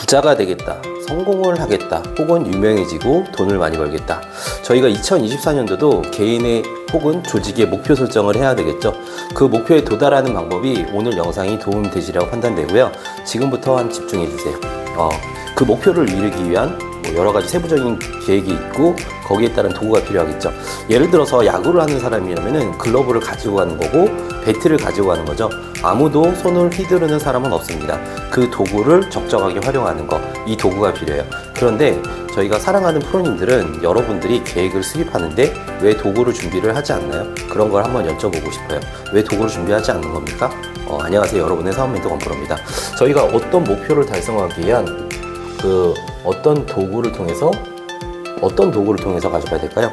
부자가 되겠다, 성공을 하겠다, 혹은 유명해지고 돈을 많이 벌겠다. 저희가 2024년도도 개인의 혹은 조직의 목표 설정을 해야 되겠죠. 그 목표에 도달하는 방법이 오늘 영상이 도움이 되시라고 판단되고요. 지금부터 한 집중해 주세요. 그 목표를 이루기 위한 여러 가지 세부적인 계획이 있고 거기에 따른 도구가 필요하겠죠. 예를 들어서 야구를 하는 사람이라면은 글러브를 가지고 가는 거고 배트를 가지고 가는 거죠. 아무도 손을 휘두르는 사람은 없습니다. 그 도구를 적정하게 활용하는 거, 이 도구가 필요해요. 그런데 저희가 사랑하는 프로님들은 여러분들이 계획을 수립하는데 왜 도구를 준비를 하지 않나요? 그런 걸 한번 여쭤보고 싶어요. 왜 도구를 준비하지 않는 겁니까? 안녕하세요. 여러분의 사업 멘토 권프로입니다. 저희가 어떤 목표를 달성하기 위한 어떤 도구를 통해서 가져가야 될까요?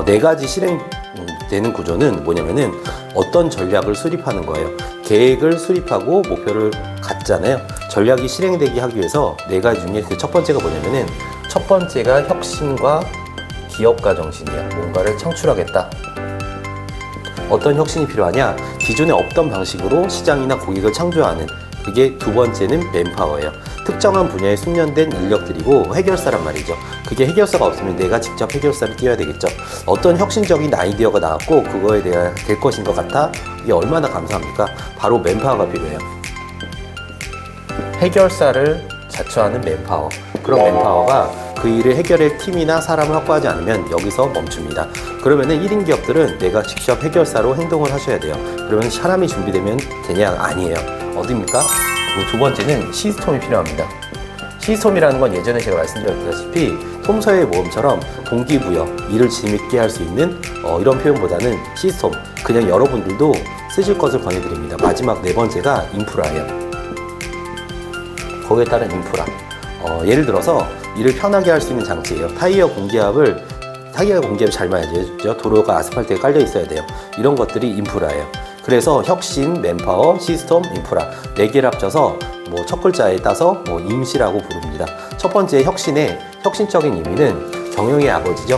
네 가지 실행되는 구조는 뭐냐면은 어떤 전략을 수립하는 거예요. 계획을 수립하고 목표를 갖잖아요. 전략이 실행되게 하기 위해서 네 가지 중에 그 첫 번째가 뭐냐면은 첫 번째가 혁신과 기업가 정신이야. 뭔가를 창출하겠다. 어떤 혁신이 필요하냐? 기존에 없던 방식으로 시장이나 고객을 창조하는, 그게 두 번째는 맨파워예요. 특정한 분야에 숙련된 인력들이고 해결사란 말이죠. 그게 해결사가 없으면 내가 직접 해결사를 띄워야 되겠죠. 어떤 혁신적인 아이디어가 나왔고 그거에 대해 될 것인 것 같아. 이게 얼마나 감사합니까? 바로 맨파워가 필요해요. 해결사를 자처하는 맨파워. 그런 맨파워가 그 일을 해결할 팀이나 사람을 확보하지 않으면 여기서 멈춥니다. 그러면은 1인 기업들은 내가 직접 해결사로 행동을 하셔야 돼요. 그러면 사람이 준비되면 되냐? 아니에요. 어디입니까? 두 번째는 시스템이 필요합니다. 시스템이라는 건 예전에 제가 말씀드렸다시피 톰서의 모험처럼 동기부여, 일을 재밌게 할 수 있는 이런 표현보다는 시스템, 그냥 여러분들도 쓰실 것을 권해드립니다. 마지막 네 번째가 인프라예요. 거기에 따른 인프라. 예를 들어서 일을 편하게 할 수 있는 장치예요. 타이어 공기압을 잘 맞아야죠. 도로가 아스팔트에 깔려 있어야 돼요. 이런 것들이 인프라예요. 그래서 혁신, 맨파워, 시스템, 인프라 네 개를 합쳐서 첫 글자에 따서 임시라고 부릅니다. 첫 번째 혁신의 혁신적인 의미는 경영의 아버지죠.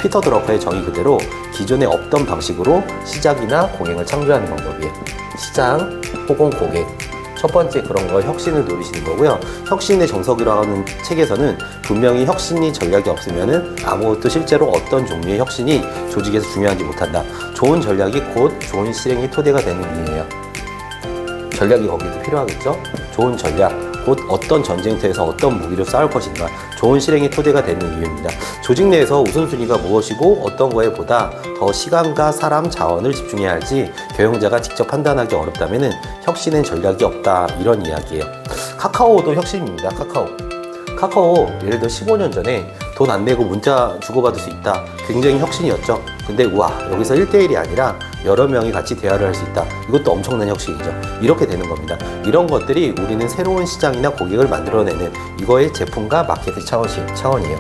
피터 드러커의 정의 그대로 기존에 없던 방식으로 시작이나 공행을 창조하는 방법이에요. 시장 혹은 고객. 첫 번째 그런 거 혁신을 노리시는 거고요. 혁신의 정석이라고 하는 책에서는 분명히 혁신이 전략이 없으면은 아무것도 실제로 어떤 종류의 혁신이 조직에서 중요하지 못한다. 좋은 전략이 곧 좋은 실행의 토대가 되는 의미예요. 전략이 거기도 필요하겠죠. 좋은 전략, 곧 어떤 전쟁터에서 어떤 무기로 싸울 것인가, 좋은 실행의 토대가 되는 이유입니다. 조직 내에서 우선순위가 무엇이고 어떤 거에 보다 더 시간과 사람, 자원을 집중해야 할지 경영자가 직접 판단하기 어렵다면 혁신엔 전략이 없다, 이런 이야기예요. 카카오도 혁신입니다. 카카오 예를 들어 15년 전에 돈 안 내고 문자 주고받을 수 있다. 굉장히 혁신이었죠. 근데 우와, 여기서 1대1이 아니라 여러 명이 같이 대화를 할 수 있다. 이것도 엄청난 혁신이죠. 이렇게 되는 겁니다. 이런 것들이 우리는 새로운 시장이나 고객을 만들어내는 이거의 제품과 마케팅 차원이에요.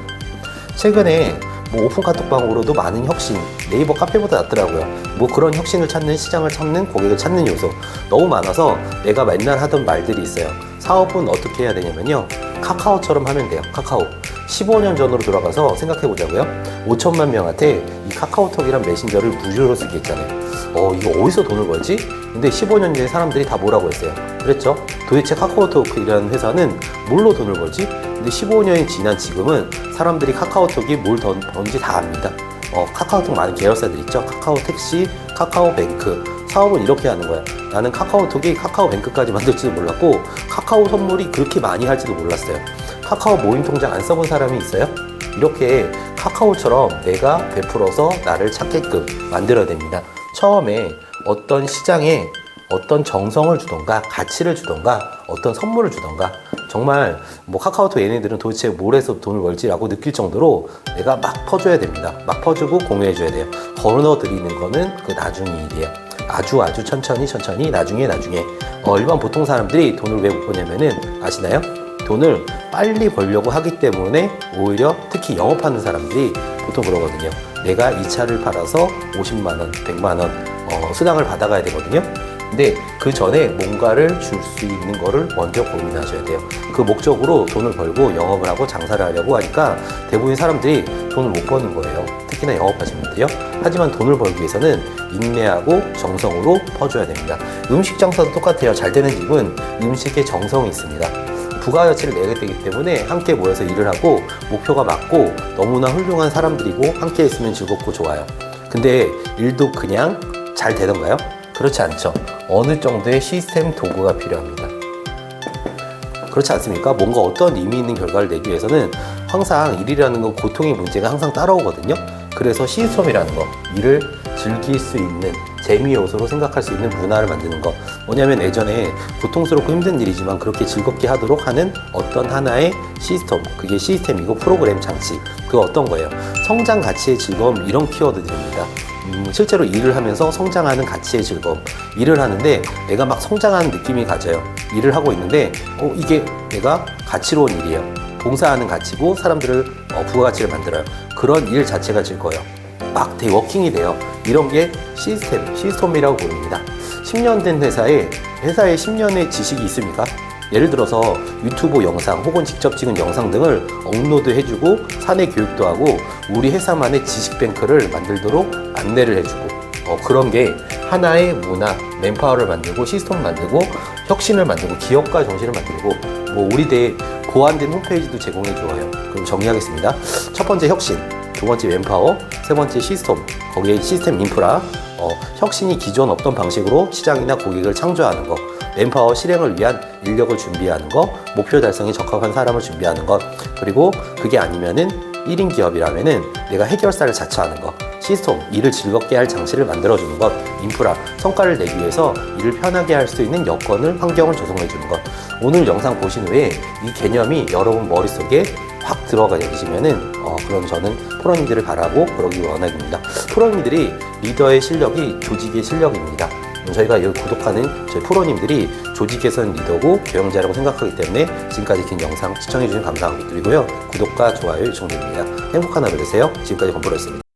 최근에 오픈 카톡방으로도 많은 혁신, 네이버 카페보다 낫더라고요. 그런 혁신을 찾는, 시장을 찾는, 고객을 찾는 요소 너무 많아서 내가 맨날 하던 말들이 있어요. 사업은 어떻게 해야 되냐면요, 카카오처럼 하면 돼요. 카카오 15년 전으로 돌아가서 생각해 보자고요. 5천만 명한테 이 카카오톡이란 메신저를 무료로 쓰게 했잖아요. 이거 어디서 돈을 벌지? 근데 15년 전에 사람들이 다 뭐라고 했어요? 그랬죠? 도대체 카카오톡이라는 회사는 뭘로 돈을 벌지? 근데 15년이 지난 지금은 사람들이 카카오톡이 뭘 버는지 다 압니다. 카카오톡 많은 계열사들 있죠? 카카오택시, 카카오뱅크. 사업은 이렇게 하는 거야. 나는 카카오톡이 카카오뱅크까지 만들지도 몰랐고 카카오 선물이 그렇게 많이 할지도 몰랐어요. 카카오 모임 통장 안 써본 사람이 있어요? 이렇게 카카오처럼 내가 베풀어서 나를 찾게끔 만들어야 됩니다. 처음에 어떤 시장에 어떤 정성을 주던가 가치를 주던가 어떤 선물을 주던가, 정말 카카오톡 얘네들은 도대체 뭘 해서 돈을 벌지라고 느낄 정도로 내가 막 퍼줘야 됩니다. 막 퍼주고 공유해줘야 돼요. 걸어드리는 거는 그 나중에 일이에요. 아주 천천히 나중에 일반 보통 사람들이 돈을 왜 못 버냐면은 아시나요? 돈을 빨리 벌려고 하기 때문에 오히려 특히 영업하는 사람들이 보통 그러거든요. 내가 이 차를 팔아서 50만 원, 100만 원 수당을 받아가야 되거든요. 근데 그 전에 뭔가를 줄 수 있는 거를 먼저 고민하셔야 돼요. 그 목적으로 돈을 벌고 영업을 하고 장사를 하려고 하니까 대부분의 사람들이 돈을 못 버는 거예요. 특히나 영업하시는 분들이요. 하지만 돈을 벌기 위해서는 인내하고 정성으로 퍼줘야 됩니다. 음식 장사도 똑같아요. 잘 되는 집은 음식에 정성이 있습니다. 부가가치를 내게 되기 때문에 함께 모여서 일을 하고 목표가 맞고 너무나 훌륭한 사람들이고 함께 있으면 즐겁고 좋아요. 근데 일도 그냥 잘 되던가요? 그렇지 않죠. 어느 정도의 시스템 도구가 필요합니다. 그렇지 않습니까? 뭔가 어떤 의미 있는 결과를 내기 위해서는 항상 일이라는 건 고통의 문제가 항상 따라오거든요. 그래서 시스템이라는 거, 일을 즐길 수 있는 재미 요소로 생각할 수 있는 문화를 만드는 거. 뭐냐면 예전에 고통스럽고 힘든 일이지만 그렇게 즐겁게 하도록 하는 어떤 하나의 시스템, 그게 시스템이고 프로그램 장치. 그거 어떤 거예요? 성장 가치의 즐거움, 이런 키워드들입니다. 실제로 일을 하면서 성장하는 가치의 즐거움. 일을 하는데 내가 막 성장하는 느낌이 가져요. 일을 하고 있는데 이게 내가 가치로운 일이에요. 봉사하는 가치고 사람들을 부가가치를 만들어요. 그런 일 자체가 즐거워요. 막 워킹이 돼요. 이런 게 시스템이라고 부릅니다. 10년 된 회사에 10년의 지식이 있습니까? 예를 들어서 유튜브 영상 혹은 직접 찍은 영상 등을 업로드 해주고 사내 교육도 하고 우리 회사만의 지식뱅크를 만들도록 안내를 해주고 그런 게 하나의 문화, 맨파워를 만들고 시스템 만들고 혁신을 만들고 기업가 정신을 만들고 뭐 우리 대 고안된 홈페이지도 제공해 줘요. 그럼 정리하겠습니다. 첫 번째 혁신, 두 번째 맨파워, 세 번째 시스템, 거기에 시스템 인프라, 혁신이 기존 없던 방식으로 시장이나 고객을 창조하는 거, 맨파워 실행을 위한 인력을 준비하는 거, 목표 달성에 적합한 사람을 준비하는 것, 그리고 그게 아니면은 1인 기업이라면은 내가 해결사를 자처하는 것, 시스템, 일을 즐겁게 할 장치를 만들어주는 것, 인프라, 성과를 내기 위해서 일을 편하게 할 수 있는 여건을, 환경을 조성해주는 것. 오늘 영상 보신 후에 이 개념이 여러분 머릿속에 확 들어가 계시면은 그럼 저는 프로님들을 바라고 그러기 원합니다. 프로님들이 리더의 실력이 조직의 실력입니다. 저희가 여기 구독하는 저희 프로님들이 조직에서는 리더고 경영자라고 생각하기 때문에 지금까지 긴 영상 시청해주신 감사드리고요. 구독과 좋아요 요청드립니다. 행복한 하루 되세요. 지금까지 건프로였습니다.